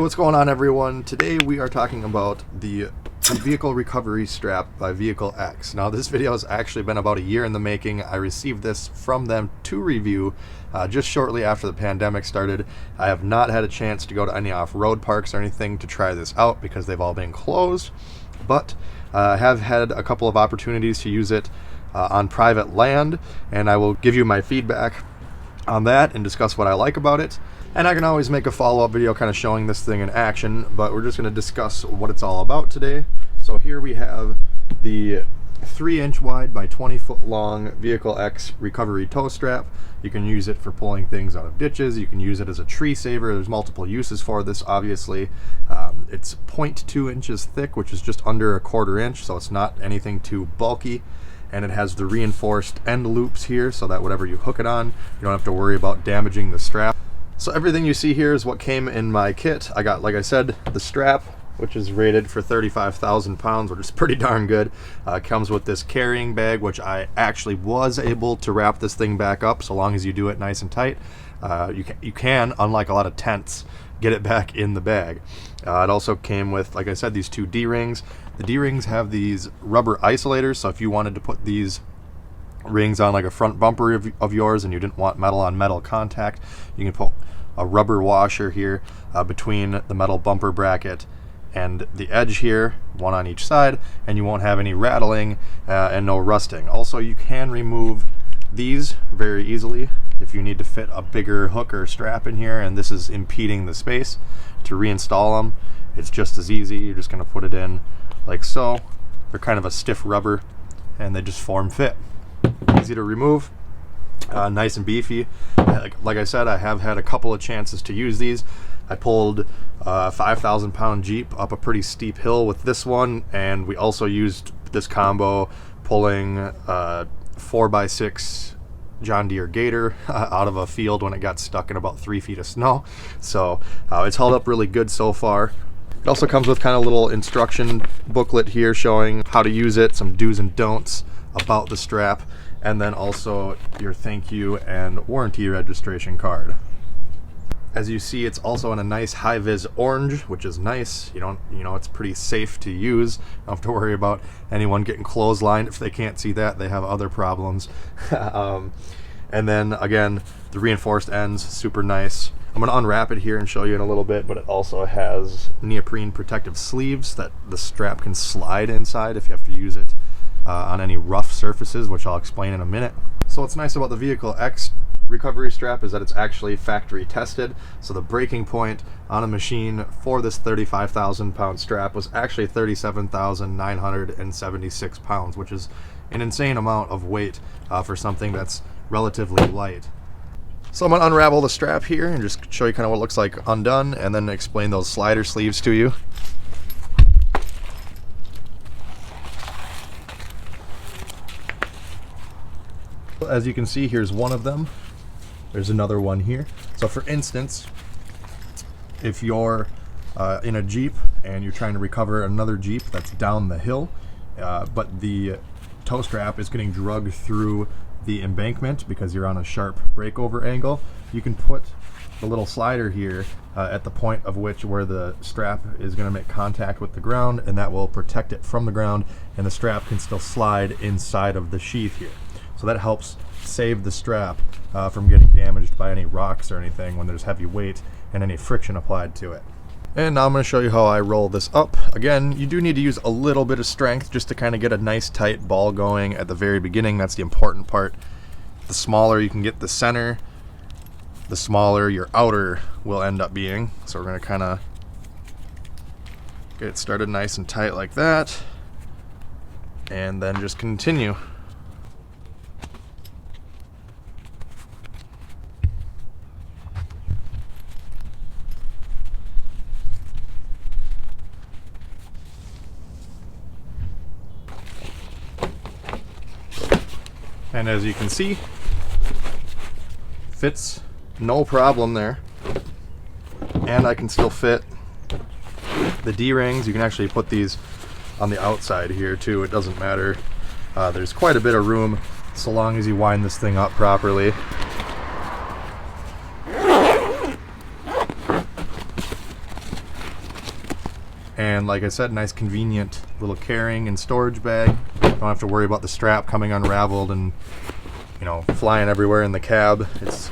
what's going on, everyone? Today we are talking about the Vehicle Recovery Strap by VehicleX. Now, this video has actually been about a year in the making. I received this from them to review just shortly after the pandemic started. I have not had a chance to go to any off-road parks or anything to try this out because they've all been closed, but I have had a couple of opportunities to use it on private land, and I will give you my feedback on that and discuss what I like about it. And I can always make a follow-up video kind of showing this thing in action, but we're just going to discuss what it's all about today. So here we have the 3-inch wide by 20-foot long VehicleX Recovery Tow Strap. You can use it for pulling things out of ditches. You can use it as a tree saver. There's multiple uses for this, obviously. It's 0.2 inches thick, which is just under a 1/4 inch, so it's not anything too bulky. And it has the reinforced end loops here, so that whatever you hook it on, you don't have to worry about damaging the strap. So everything you see here is what came in my kit. I got, like I said, the strap, which is rated for 35,000 pounds, which is pretty darn good. It comes with this carrying bag, which I actually was able to wrap this thing back up so long as you do it nice and tight. You can, unlike a lot of tents, get it back in the bag. It also came with, like I said, these 2 D-rings. The D-rings have these rubber isolators, so if you wanted to put these rings on like a front bumper of yours and you didn't want metal on metal contact, you can put a rubber washer here between the metal bumper bracket and the edge here, one on each side, and you won't have any rattling and no rusting. Also, you can remove these very easily if you need to fit a bigger hook or strap in here and this is impeding the space. To reinstall them, it's just as easy. You're just going to put it in like so. They're kind of a stiff rubber and they just form fit. Easy to remove, nice and beefy. Like I said, I have had a couple of chances to use these. I pulled a 5,000 pound Jeep up a pretty steep hill with this one, and we also used this combo pulling a 4x6 John Deere Gator out of a field when it got stuck in about 3 feet of snow. So it's held up really good so far. It also comes with kind of a little instruction booklet here showing how to use it, some do's and don'ts about the strap, and then also your thank you and warranty registration card. As you see, it's also in a nice high-vis orange, which is nice. You know, it's pretty safe to use. You don't have to worry about anyone getting clotheslined. If they can't see that, they have other problems. And then again, the reinforced ends, super nice. I'm going to unwrap it here and show you in a little bit, but it also has neoprene protective sleeves that the strap can slide inside if you have to use it on any rough surfaces, which I'll explain in a minute. So what's nice about the VehicleX recovery strap is that it's actually factory tested. So the breaking point on a machine for this 35,000 pound strap was actually 37,976 pounds, which is an insane amount of weight for something that's relatively light. So I'm going to unravel the strap here and just show you kind of what it looks like undone, and then explain those slider sleeves to you. As you can see, here's one of them. There's another one here. So for instance, if you're in a Jeep and you're trying to recover another Jeep that's down the hill, but the tow strap is getting drugged through the embankment because you're on a sharp breakover angle, you can put the little slider here at the point of where the strap is going to make contact with the ground, and that will protect it from the ground, and the strap can still slide inside of the sheath here. So that helps save the strap from getting damaged by any rocks or anything when there's heavy weight and any friction applied to it. And now I'm going to show you how I roll this up. Again, you do need to use a little bit of strength just to kind of get a nice tight ball going at the very beginning. That's the important part. The smaller you can get the center, the smaller your outer will end up being. So we're going to kind of get it started nice and tight like that, and then just continue. And as you can see, fits no problem there. And I can still fit the D-rings. You can actually put these on the outside here too. It doesn't matter. There's quite a bit of room so long as you wind this thing up properly. And like I said, nice convenient little carrying and storage bag. Don't have to worry about the strap coming unraveled and, you know, flying everywhere in the cab. It's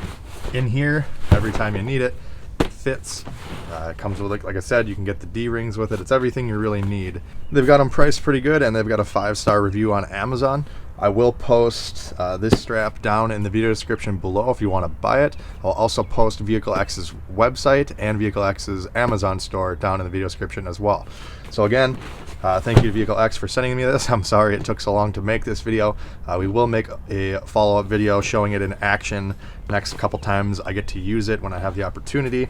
in here every time you need it. It fits. It comes with, like I said, you can get the D-rings with it. It's everything you really need. They've got them priced pretty good, and they've got a 5-star review on Amazon. I will post this strap down in the video description below if you want to buy it. I'll also post VehicleX's website and VehicleX's Amazon store down in the video description as well. So again, thank you to VehicleX for sending me this. I'm sorry it took so long to make this video. We will make a follow-up video showing it in action next couple times I get to use it when I have the opportunity.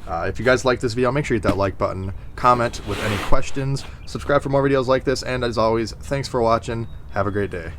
If you guys like this video, make sure you hit that like button, comment with any questions, subscribe for more videos like this, and as always, thanks for watching. Have a great day.